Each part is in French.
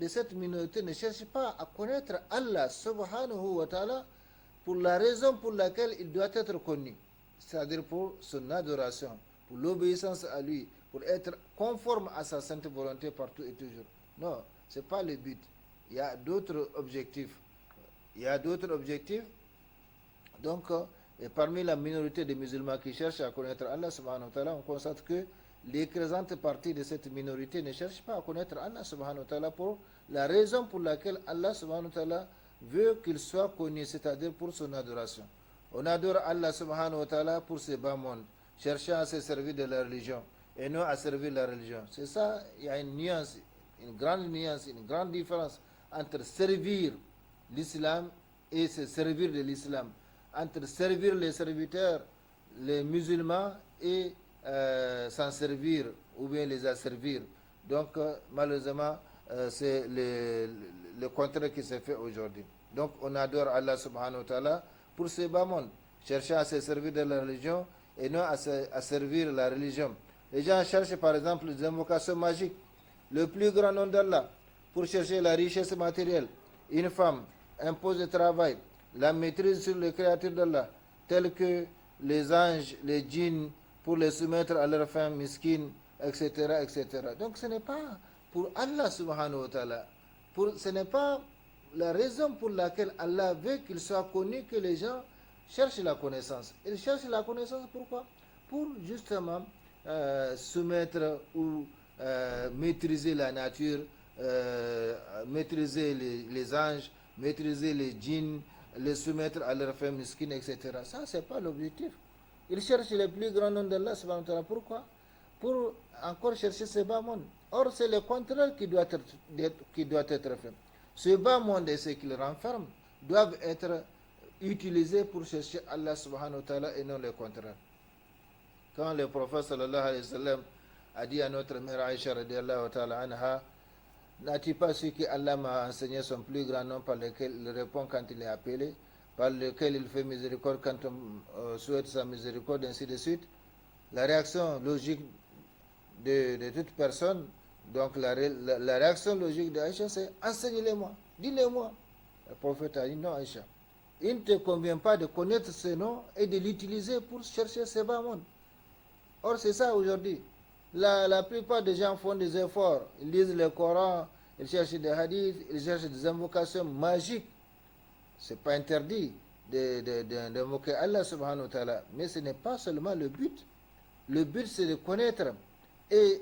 de cette minorité ne cherche pas à connaître Allah subhanahu wa ta'ala pour la raison pour laquelle il doit être connu, c'est-à-dire pour son adoration, pour l'obéissance à lui, pour être conforme à sa sainte volonté partout et toujours. Non, ce n'est pas le but. Il y a d'autres objectifs. Il y a d'autres objectifs. Donc, et parmi la minorité des musulmans qui cherchent à connaître Allah subhanahu wa ta'ala, on constate que l'écrasante partie de cette minorité ne cherche pas à connaître Allah subhanahu wa ta'ala pour la raison pour laquelle Allah subhanahu wa ta'ala veut qu'il soit connu, c'est-à-dire pour son adoration. On adore Allah subhanahu wa ta'ala pour ce bas monde, cherchant à se servir de la religion et non à servir la religion. C'est ça, il y a une nuance, une grande différence entre servir l'islam et se servir de l'islam, entre servir les serviteurs, les musulmans et s'en servir ou bien les asservir. Donc malheureusement c'est le contraire qui se fait aujourd'hui. Donc on adore Allah subhanahu wa ta'ala pour ce bas monde, cherchant à se servir de la religion et non à servir la religion. Les gens cherchent par exemple des invocations magiques, le plus grand nom d'Allah, pour chercher la richesse matérielle, une femme, un poste de travail, la maîtrise sur les créatures d'Allah, telles que les anges, les djinns, pour les soumettre à leur femme miskine, etc., etc. Donc ce n'est pas pour Allah subhanahu wa ta'ala, ce n'est pas la raison pour laquelle Allah veut qu'il soit connu que les gens cherchent la connaissance. Ils cherchent la connaissance pourquoi? Pour justement soumettre ou maîtriser la nature, maîtriser les anges, maîtriser les djinns, les soumettre à leur femme miskine, etc. Ça, ce n'est pas l'objectif. Ils cherchent le plus grand nom d'Allah subhanahu wa ta'ala. Pourquoi? Pour encore chercher ce bas monde. Or, c'est le contraire qui doit être fait. Ce bas monde et ce qu'il renferme doivent être utilisés pour chercher Allah subhanahu wa ta'ala et non le contraire. Quand le prophète sallallahu alayhi wa sallam a dit à notre mère Aïcha radiallahu ta'ala anha, n'as-tu pas su que Allah m'a enseigné son plus grand nom par lequel il répond quand il est appelé, par lequel il fait miséricorde quand on souhaite sa miséricorde, ainsi de suite? La réaction logique de toute personne, donc la réaction logique d'Aïcha, c'est enseignez-le-moi, dis-le-moi. Le prophète a dit non, Aïcha, il ne te convient pas de connaître ce nom et de l'utiliser pour chercher ce bas monde. Or, c'est ça aujourd'hui. La plupart des gens font des efforts, ils lisent le Coran, ils cherchent des hadiths, ils cherchent des invocations magiques. Ce n'est pas interdit d'invoquer Allah subhanahu wa ta'ala, mais ce n'est pas seulement le but. Le but, c'est de connaître et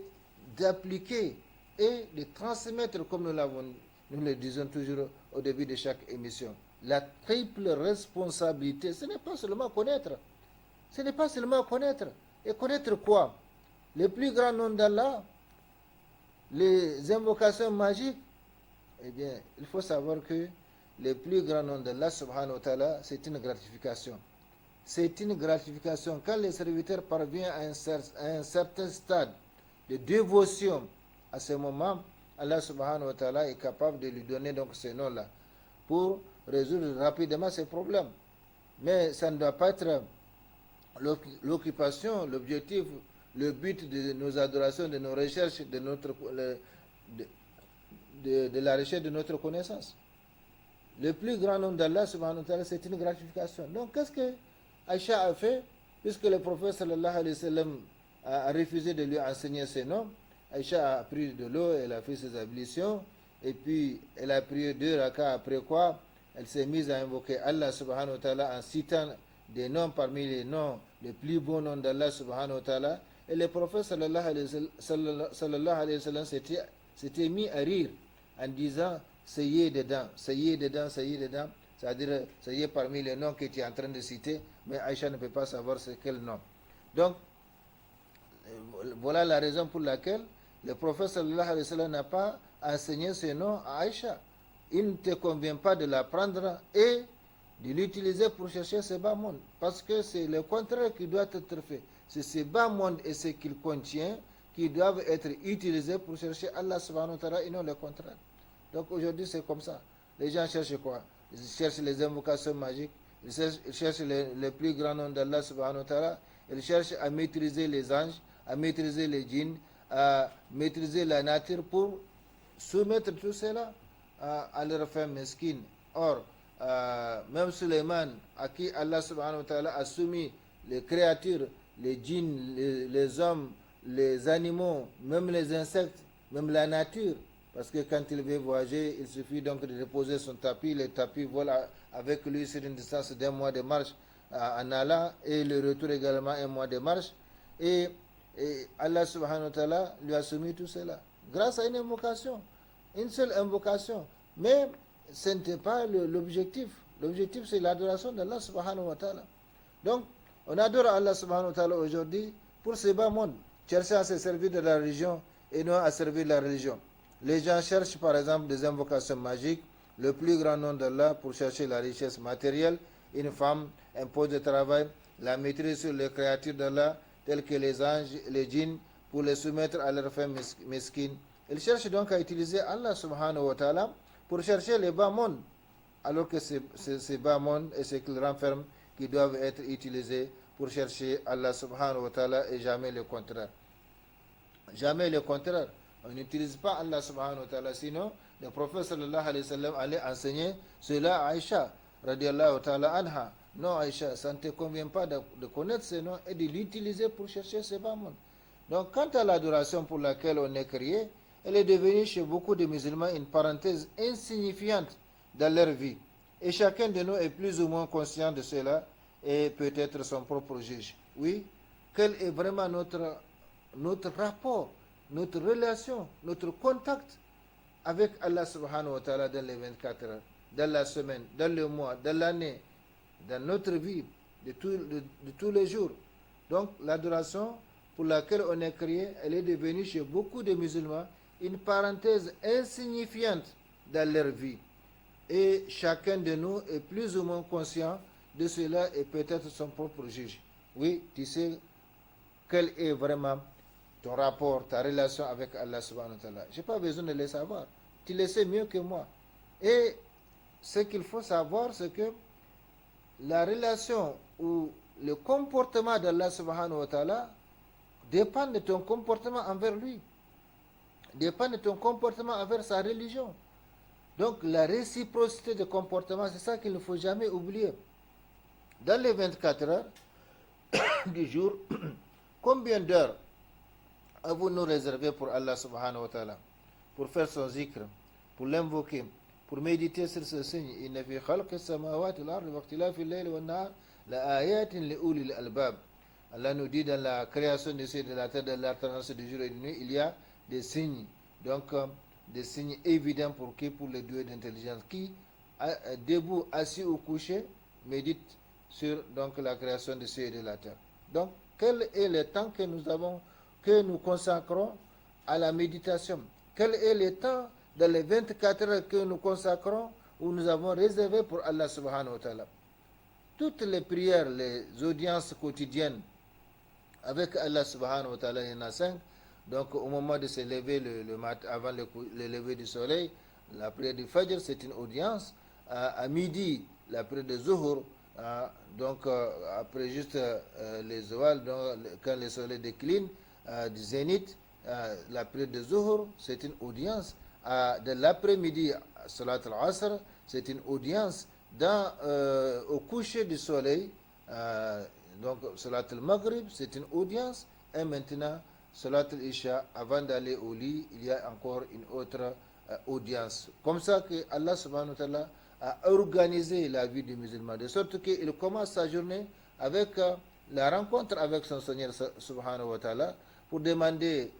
d'appliquer et de transmettre, comme nous le disons toujours au début de chaque émission. La triple responsabilité, ce n'est pas seulement connaître. Ce n'est pas seulement connaître. Et connaître quoi? Le plus grand nom d'Allah, les invocations magiques. Eh bien, il faut savoir que le plus grand nom d'Allah subhanahu wa ta'ala, c'est une gratification. C'est une gratification. Quand le serviteur parvient à un certain stade de dévotion, à ce moment, Allah subhanahu wa ta'ala est capable de lui donner donc ce nom-là pour résoudre rapidement ses problèmes. Mais ça ne doit pas être l'occupation, l'objectif, le but de nos adorations, de nos recherches, de la recherche de notre connaissance. Le plus grand nom d'Allah subhanahu wa ta'ala, c'est une gratification. Donc qu'est-ce que Aïcha a fait? Puisque le prophète sallallahu alayhi wa sallam a refusé de lui enseigner ce nom, Aïcha a pris de l'eau, elle a fait ses ablutions, et puis elle a prié 2 rakats, après quoi elle s'est mise à invoquer Allah subhanahu wa ta'ala en citant des noms parmi les noms, les plus beaux noms d'Allah subhanahu wa ta'ala. Et le prophète sallallahu alayhi wa sallam s'était mis à rire en disant Seyez dedans, seyez dedans, seyez dedans. C'est-à-dire, seyez parmi les noms que tu es en train de citer, mais Aïcha ne peut pas savoir c'est quel nom. Donc, voilà la raison pour laquelle le prophète sallallahu alayhi wa sallam n'a pas enseigné ce nom à Aïcha. Il ne te convient pas de l'apprendre et de l'utiliser pour chercher ce bas monde. Parce que c'est le contraire qui doit être fait. C'est ce bas monde et ce qu'il contient qui doivent être utilisés pour chercher Allah subhanahu wa ta'ala et non le contraire. Donc aujourd'hui c'est comme ça. Les gens cherchent quoi? Ils cherchent les invocations magiques, ils cherchent les plus grands noms d'Allah subhanahu wa ta'ala, ils cherchent à maîtriser les anges, à maîtriser les djinns, à maîtriser la nature pour soumettre tout cela à leur femme mesquine. Or, même Suleiman, à qui Allah subhanahu wa ta'ala a soumis les créatures, les djinns, les hommes, les animaux, même les insectes, même la nature, parce que quand il veut voyager, il suffit donc de déposer son tapis, le tapis vole avec lui sur une distance d'un mois de marche en allant, et le retour également un mois de marche, et, et Allah subhanahu wa ta'ala lui a soumis tout cela, grâce à une invocation, une seule invocation, mais ce n'était pas l'objectif. L'objectif, c'est l'adoration d'Allah subhanahu wa ta'ala. Donc, on adore Allah subhanahu wa ta'ala aujourd'hui pour ce bas monde, chercher à se servir de la religion et non à servir la religion. Les gens cherchent par exemple des invocations magiques, le plus grand nom d'Allah pour chercher la richesse matérielle, une femme, un poste de travail, la maîtrise sur les créatures d'Allah, telles que les anges, les djinns, pour les soumettre à leur fin mesquine. Ils cherchent donc à utiliser Allah subhanahu wa ta'ala pour chercher les bas mondes, alors que c'est ces bas mondes et ce qu'ils renferment qui doivent être utilisés pour chercher Allah subhanahu wa ta'ala et jamais le contraire. Jamais le contraire. On n'utilise pas Allah subhanahu wa ta'ala, sinon le prophète sallallahu alayhi wa sallam allait enseigner cela à Aïcha radiallahu ta'ala anha. Non Aïcha, ça ne te convient pas de connaître ce nom et de l'utiliser pour chercher ce bas monde. Donc quant à l'adoration pour laquelle on est créé, elle est devenue chez beaucoup de musulmans une parenthèse insignifiante dans leur vie. Et chacun de nous est plus ou moins conscient de cela et peut être son propre juge. Oui, quel est vraiment notre rapport, notre relation, notre contact avec Allah subhanahu wa ta'ala dans les 24 heures, dans la semaine, dans le mois, dans l'année, dans notre vie de tous les jours. Donc l'adoration pour laquelle on est créé, elle est devenue chez beaucoup de musulmans une parenthèse insignifiante dans leur vie. Et chacun de nous est plus ou moins conscient de cela et peut-être son propre juge. Oui, tu sais quel est vraiment ton rapport, ta relation avec Allah subhanahu wa ta'ala. Je n'ai pas besoin de le savoir. Tu le sais mieux que moi. Et ce qu'il faut savoir, c'est que la relation ou le comportement d'Allah subhanahu wa ta'ala dépend de ton comportement envers lui, dépend de ton comportement envers sa religion. Donc la réciprocité de comportement, c'est ça qu'il ne faut jamais oublier. Dans les 24 heures du jour, combien d'heures avons-nous réservé pour Allah subhanahu wa ta'ala, pour faire son zikr, pour l'invoquer, pour méditer sur ce signe? Inna fi khalqi samawati wal ardi wa ikhtilafi al-layli wan nahar la ayatin li ulil albab. Allah nous dit dans la création des cieux et de la terre, dans l'alternance du jour et de nuit, il y a des signes. Donc, des signes évidents pour qui? Pour les doués d'intelligence qui, debout, assis ou couché, méditent sur donc, la création des cieux et de la terre. Donc, quel est le temps que nous consacrons à la méditation? Quel est le temps dans les 24 heures que nous consacrons ou nous avons réservé pour Allah subhanahu wa ta'ala? Toutes les prières, les audiences quotidiennes avec Allah subhanahu wa ta'ala, il y en a 5. Donc au moment de se lever le matin, avant le lever du soleil, la prière du Fajr, c'est une audience. À midi, la prière de Zuhur, donc après juste les Zawal, quand le soleil décline, du Zénith, la prière de Zuhur, c'est une audience. De l'après-midi, Salat al-Asr, c'est une audience. Au coucher du soleil, donc Salat al-Maghrib, c'est une audience. Et maintenant, Salat al-Isha, avant d'aller au lit, il y a encore une autre audience. Comme ça que Allah subhanahu wa ta'ala a organisé la vie du musulman, de sorte qu'il commence sa journée avec la rencontre avec son Seigneur subhanahu wa ta'ala pour demander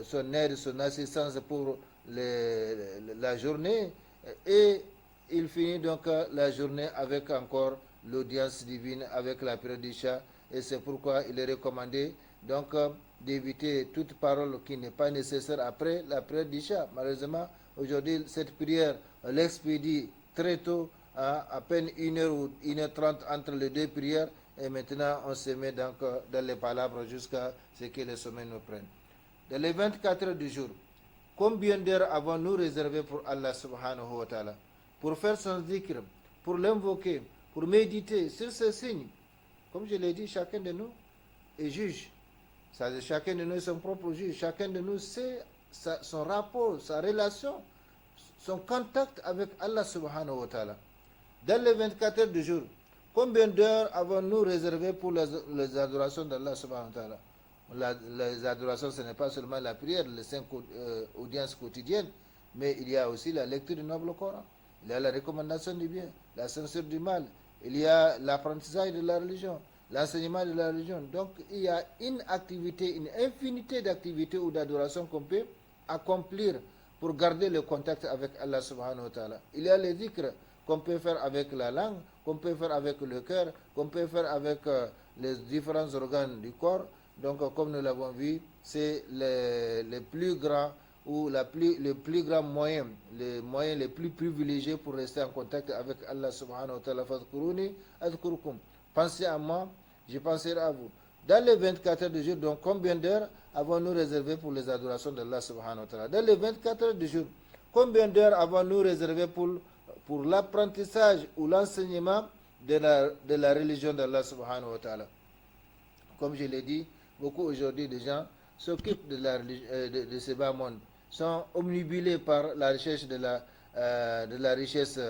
son aide, son assistance pour la journée, et il finit donc la journée avec encore l'audience divine, avec la prière d'Isha, et c'est pourquoi il est recommandé donc d'éviter toute parole qui n'est pas nécessaire après la prière d'Isha. Malheureusement, aujourd'hui, cette prière, on l'expédie très tôt, à peine 1h ou 1h30 entre les deux prières, et maintenant on se met donc dans les palabres jusqu'à ce que le sommeil nous prenne. Dans les 24 heures du jour, combien d'heures avons-nous réservé pour Allah subhanahu wa ta'ala, pour faire son zikr, pour l'invoquer, pour méditer sur ces signes? Comme je l'ai dit, chacun de nous est juge. C'est-à-dire chacun de nous est son propre juge. Chacun de nous sait son rapport, sa relation, son contact avec Allah subhanahu wa ta'ala. Dans les 24 heures du jour, combien d'heures avons-nous réservé pour les adorations d'Allah subhanahu wa ta'ala? Les adorations, ce n'est pas seulement la prière, les 5 audiences quotidiennes, mais il y a aussi la lecture du noble Coran, il y a la recommandation du bien, la censure du mal, il y a l'apprentissage de la religion, l'enseignement de la religion. Donc il y a une activité, une infinité d'activités ou d'adorations qu'on peut accomplir pour garder le contact avec Allah subhanahu wa ta'ala. Il y a les dhikrs qu'on peut faire avec la langue, qu'on peut faire avec le cœur, qu'on peut faire avec les différents organes du corps. Donc comme nous l'avons vu, c'est les plus grands ou le plus grand moyen, les moyens les plus privilégiés pour rester en contact avec Allah subhanahu wa ta'ala. Fadhkuruni adhkurukum. Pensez à moi, je penserai à vous. Dans les 24 heures du jour, donc combien d'heures avons-nous réservé pour les adorations d'Allah subhanahu wa ta'ala? Dans les 24 heures du jour, combien d'heures avons-nous réservé pour l'apprentissage ou l'enseignement de la religion d'Allah subhanahu wa ta'ala? Comme je l'ai dit, beaucoup aujourd'hui de gens s'occupent de ce bas monde, sont omnibulés par la recherche de la richesse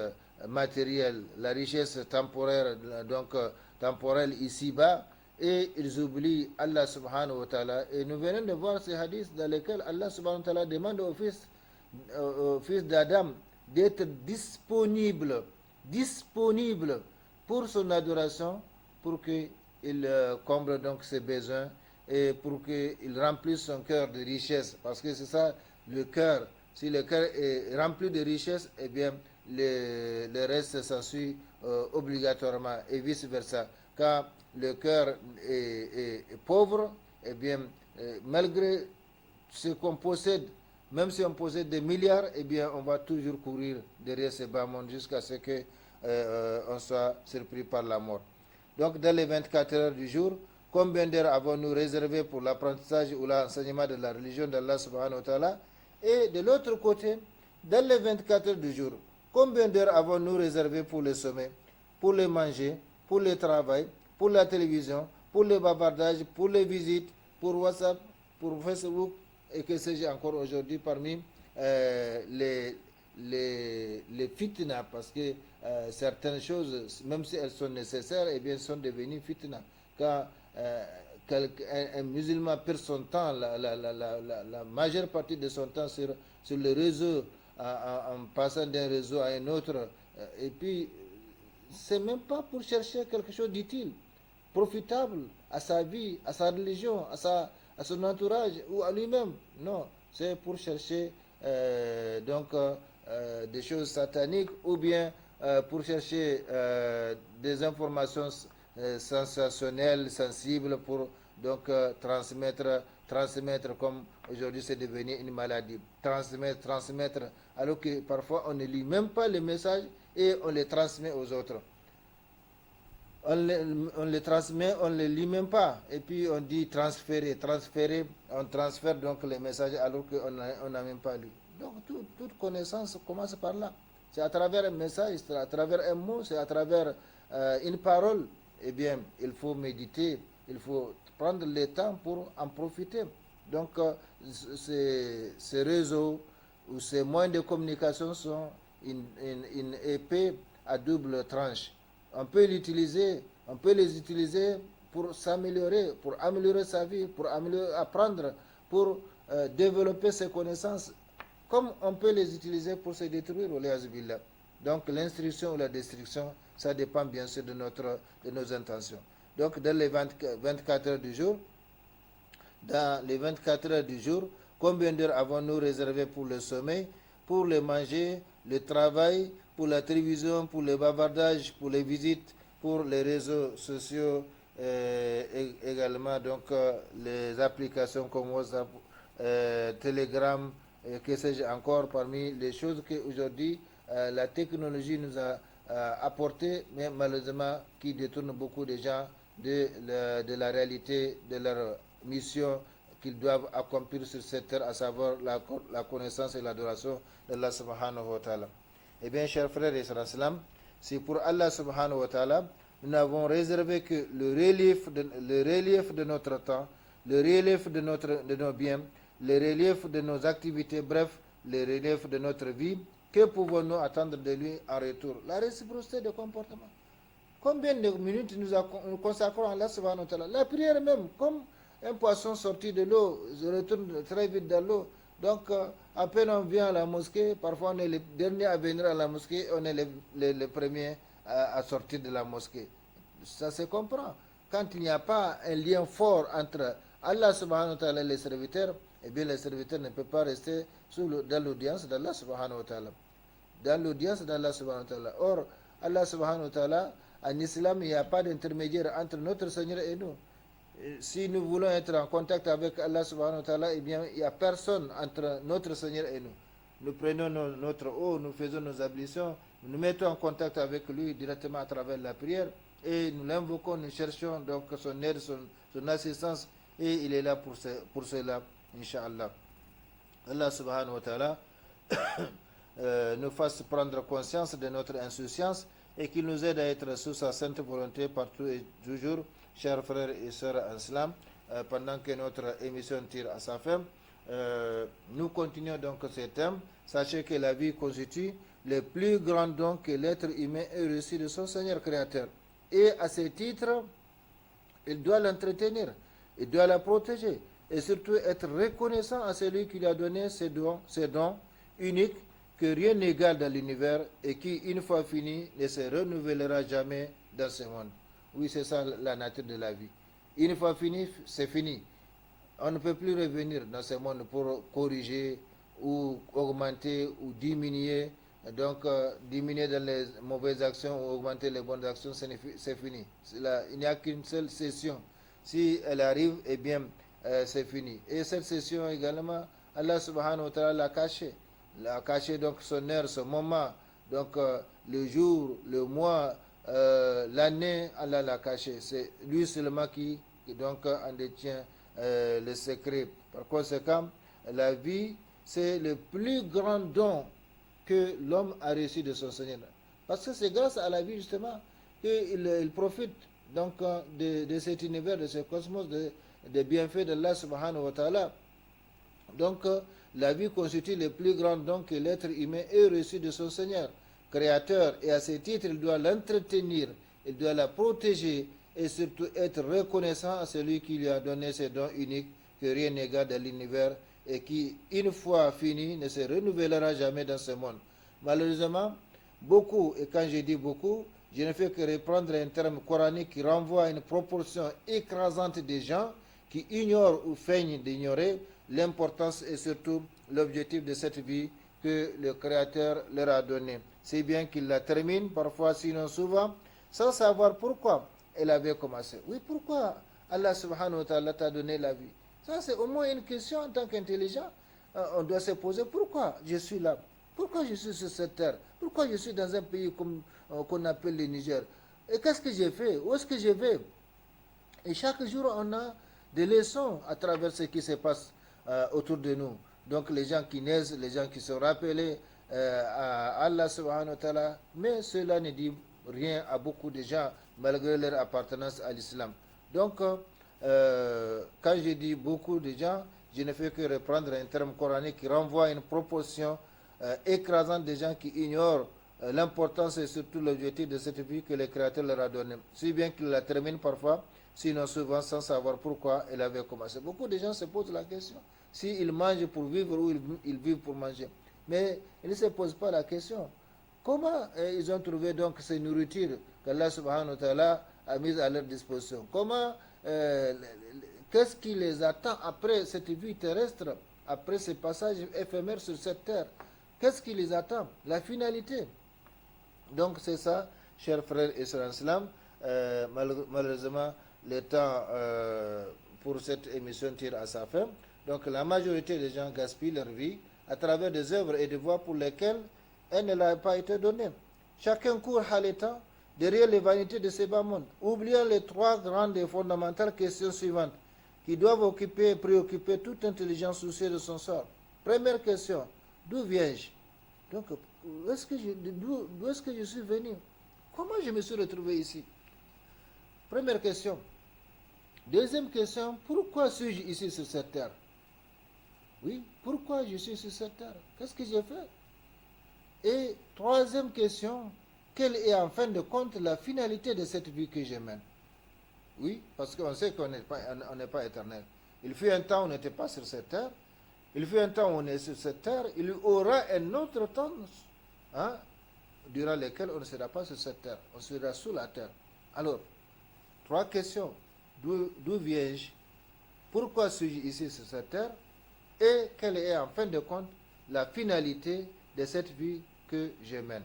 matérielle, la richesse temporaire, donc temporelle ici-bas, et ils oublient Allah subhanahu wa ta'ala. Et nous venons de voir ces hadiths dans lesquels Allah subhanahu wa ta'ala demande au fils d'Adam d'être disponible pour son adoration, pour qu'il comble donc ses besoins et pour qu'il remplisse son cœur de richesse. Parce que c'est ça le cœur. Si le cœur est rempli de richesse, eh bien le reste s'ensuit obligatoirement et vice-versa. Quand le cœur est pauvre, eh bien malgré ce qu'on possède, même si on possède des milliards, eh bien on va toujours courir derrière ce bas monde jusqu'à ce qu'on soit surpris par la mort. Donc dans les 24 heures du jour, combien d'heures avons-nous réservé pour l'apprentissage ou l'enseignement de la religion d'Allah subhanahu wa ta'ala? Et de l'autre côté, dans les 24 heures du jour, combien d'heures avons-nous réservé pour le sommeil, pour le manger, pour le travail, pour la télévision, pour le bavardage, pour les visites, pour WhatsApp, pour Facebook, et que sais-je encore aujourd'hui parmi les fitna, parce que certaines choses, même si elles sont nécessaires, eh bien, sont devenues fitna. Quand un musulman perd son temps, la majeure partie de son temps sur le réseau, en passant d'un réseau à un autre, et puis c'est même pas pour chercher quelque chose d'utile, profitable à sa vie, à sa religion, à son entourage ou à lui-même. Non, c'est pour chercher des choses sataniques ou bien pour chercher des informations sensationnelles, sensibles pour donc transmettre comme aujourd'hui c'est devenu une maladie. Transmettre, alors que parfois on ne lit même pas les messages et on les transmet aux autres. On les transmet, on ne les lit même pas. Et puis on dit transférer, on transfère donc les messages alors qu'on n'a même pas lu. Donc toute connaissance commence par là. C'est à travers un message, c'est à travers un mot, c'est à travers une parole. Eh bien, il faut méditer, il faut prendre le temps pour en profiter. Donc ces réseaux ou ces moyens de communication sont une épée à double tranche. On peut les utiliser pour s'améliorer, pour améliorer sa vie, pour apprendre, pour développer ses connaissances, comme on peut les utiliser pour se détruire. Donc l'instruction ou la destruction, ça dépend bien sûr de nos intentions. Donc dans les 24 heures du jour, combien d'heures avons-nous réservé pour le sommeil, pour le manger, le travail, pour la télévision, pour le bavardage, pour les visites, pour les réseaux sociaux, également donc les applications comme WhatsApp, Telegram, que sais-je encore, parmi les choses qu'aujourd'hui la technologie nous a apportées, mais malheureusement qui détournent beaucoup de gens de la réalité de leur mission qu'ils doivent accomplir sur cette terre, à savoir la connaissance et l'adoration d'Allah subhanahu wa ta'ala. Eh bien, chers frères et sœurs, c'est pour Allah subhanahu wa ta'ala, nous n'avons réservé que le relief de notre temps, le relief de nos biens, les reliefs de nos activités, bref, les reliefs de notre vie. Que pouvons-nous attendre de lui en retour? La réciprocité de comportement. Combien de minutes nous consacrons à Allah subhanahu wa ta'ala? La prière même, comme un poisson sorti de l'eau, se retourne très vite dans l'eau. Donc, à peine on vient à la mosquée, parfois on est les derniers à venir à la mosquée, on est les premiers à sortir de la mosquée. Ça se comprend. Quand il n'y a pas un lien fort entre Allah subhanahu wa ta'ala et les serviteurs, eh bien les serviteurs ne peuvent pas rester dans l'audience d'Allah subhanahu wa ta'ala. Dans l'audience d'Allah subhanahu wa ta'ala. Or, Allah subhanahu wa ta'ala, en islam, il n'y a pas d'intermédiaire entre notre Seigneur et nous. Si nous voulons être en contact avec Allah subhanahu wa ta'ala, eh bien, il n'y a personne entre notre Seigneur et nous. Nous prenons notre eau, nous faisons nos ablutions, nous nous mettons en contact avec lui directement à travers la prière et nous l'invoquons, nous cherchons donc son aide, son assistance et il est là pour cela, Inch'Allah. Allah subhanahu wa ta'ala nous fasse prendre conscience de notre insouciance et qu'il nous aide à être sous sa sainte volonté partout et toujours, chers frères et sœurs en islam, pendant que notre émission tire à sa fin. Nous continuons donc ce thème. Sachez que la vie constitue le plus grand don que l'être humain ait reçu de son Seigneur créateur. Et à ce titre, il doit l'entretenir, il doit la protéger et surtout être reconnaissant à celui qui lui a donné ces dons uniques que rien n'égale dans l'univers et qui, une fois fini, ne se renouvellera jamais dans ce monde. Oui, c'est ça la nature de la vie. Une fois fini, c'est fini. On ne peut plus revenir dans ce monde pour corriger ou augmenter ou diminuer. Donc, diminuer dans les mauvaises actions ou augmenter les bonnes actions, c'est fini. Il n'y a qu'une seule session. Si elle arrive, eh bien, c'est fini. Et cette session également, Allah subhanahu wa ta'ala l'a caché donc son heure, son moment, donc le jour, le mois, l'année, Allah l'a caché. C'est lui seulement qui donc en détient le secret. Par conséquent, la vie, c'est le plus grand don que l'homme a reçu de son Seigneur. Parce que c'est grâce à la vie justement qu'il profite donc de cet univers, de ce cosmos, des bienfaits d'Allah subhanahu wa ta'ala. Donc, la vie constitue le plus grand don que l'être humain ait reçu de son Seigneur, créateur, et à ce titre, il doit l'entretenir, il doit la protéger et surtout être reconnaissant à celui qui lui a donné ces dons uniques que rien n'égale dans l'univers et qui, une fois fini, ne se renouvellera jamais dans ce monde. Malheureusement, beaucoup, et quand je dis beaucoup, je ne fais que reprendre un terme coranique qui renvoie à une proportion écrasante des gens qui ignorent ou feignent d'ignorer l'importance et surtout l'objectif de cette vie que le Créateur leur a donnée. C'est bien qu'il la termine, parfois, sinon souvent, sans savoir pourquoi elle avait commencé. Oui, pourquoi Allah subhanahu wa ta'ala t'a donné la vie? Ça, c'est au moins une question en tant qu'intelligent. On doit se poser pourquoi je suis là? Pourquoi je suis sur cette terre? Pourquoi je suis dans un pays qu'on appelle le Niger? Et qu'est-ce que j'ai fait? Où est-ce que je vais? Et chaque jour, on a des leçons à travers ce qui se passe autour de nous. Donc les gens qui naissent, les gens qui sont rappelés à Allah subhanahu wa ta'ala, mais cela ne dit rien à beaucoup de gens malgré leur appartenance à l'islam. Donc quand je dis beaucoup de gens, je ne fais que reprendre un terme coranique qui renvoie à une proportion écrasante de gens qui ignorent l'importance et surtout l'objectif de cette vie que le Créateur leur a donné. Si bien qu'il la termine parfois, sinon souvent sans savoir pourquoi elle avait commencé. Beaucoup de gens se posent la question s'ils mangent pour vivre ou ils vivent pour manger. Mais ils ne se posent pas la question. Comment ils ont trouvé donc ces nourritures qu'Allah subhanahu wa ta'ala a mises à leur disposition? Comment, qu'est-ce qui les attend après cette vie terrestre, après ce passage éphémère sur cette terre? Qu'est-ce qui les attend? La finalité. Donc c'est ça, chers frères et sœurs en islam. Malheureusement, le temps pour cette émission tire à sa fin. Donc la majorité des gens gaspillent leur vie à travers des œuvres et des voies pour lesquelles elle ne leur a pas été donnée. Chacun court haletant derrière les vanités de ce bas monde, oubliant les trois grandes et fondamentales questions suivantes qui doivent occuper et préoccuper toute intelligence soucieuse de son sort. Première question, d'où viens-je? Donc, d'où est-ce que je suis venu? Comment je me suis retrouvé ici? Première question. Deuxième question, pourquoi suis-je ici sur cette terre? Oui, pourquoi je suis sur cette terre? Qu'est-ce que j'ai fait? Et troisième question, quelle est en fin de compte la finalité de cette vie que je mène? Oui, parce qu'on sait qu'on n'est pas éternel. Il fut un temps où on n'était pas sur cette terre. Il fut un temps où on est sur cette terre. Il y aura un autre temps, hein, durant lequel on ne sera pas sur cette terre. On sera sous la terre. Alors, trois questions. D'où viens-je? Pourquoi suis-je ici sur cette terre? Et quelle est en fin de compte la finalité de cette vie que je mène?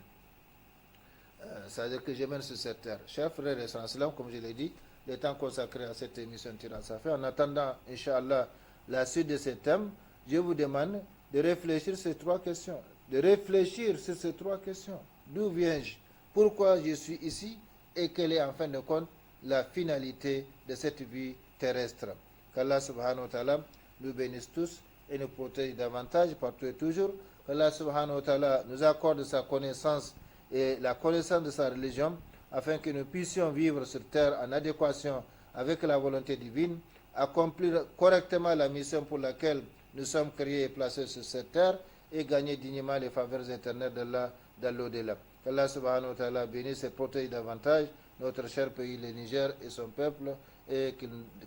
C'est-à-dire que je mène sur cette terre. Chers frères et sœurs, comme je l'ai dit, le temps consacré à cette émission tire à sa fin. En attendant, Inch'Allah, la suite de ce thème, je vous demande de réfléchir sur ces trois questions. De réfléchir sur ces trois questions. D'où viens-je? Pourquoi je suis ici? Et quelle est en fin de compte la finalité de cette vie terrestre? Qu'Allah subhanahu wa ta'ala nous bénisse tous et nous protège davantage partout et toujours. Qu'Allah subhanahu wa ta'ala nous accorde sa connaissance et la connaissance de sa religion, afin que nous puissions vivre sur terre en adéquation avec la volonté divine, accomplir correctement la mission pour laquelle nous sommes créés et placés sur cette terre, et gagner dignement les faveurs éternelles d'Allah dans l'au-delà. Qu'Allah subhanahu wa ta'ala bénisse et protège davantage notre cher pays, le Niger, et son peuple, et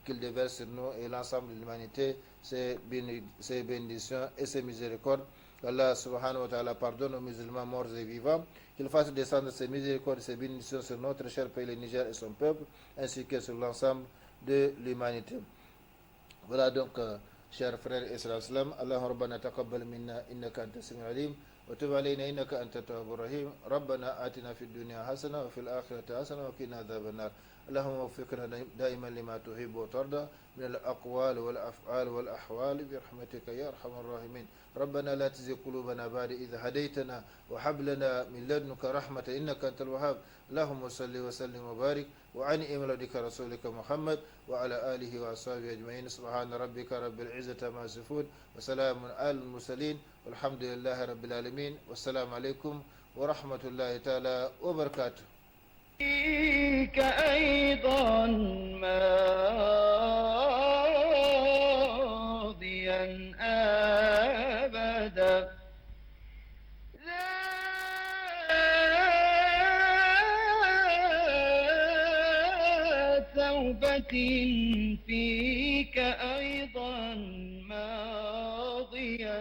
qu'il déverse sur nous et l'ensemble de l'humanité ses bénédictions et ses miséricordes. Qu'Allah subhanahu wa ta'ala pardonne aux musulmans morts et vivants, qu'il fasse descendre ses miséricordes et ses bénédictions sur notre cher pays, le Niger, et son peuple, ainsi que sur l'ensemble de l'humanité. Voilà donc, chers frères et sœurs, Allahumma rabbana taqabbal minna innaka anta samiul alim wa tub alayna innaka anta tawwabur rahim. Rabbana atina fid dunya hasana wa fil akhirati hasana wa qina adhaban nar. اللهم وفقنا دائما لما تحب وترضى من الأقوال والأفعال والأحوال برحمتك يا أرحم الراحمين. ربنا لا تزغ قلوبنا بعد إذ هديتنا وهب لنا من لدنك رحمة إنك أنت الوهاب. اللهم صل وسلم وبارك وعنئم لديك رسولك محمد وعلى آله وأصحابه أجمعين. سبحان ربك رب العزة ما يصفون وسلام على المرسلين والحمد لله رب العالمين. والسلام عليكم ورحمة الله تعالى وبركاته. فيك أيضا ماضيا أبدا ذا توبة فيك أيضا ماضيا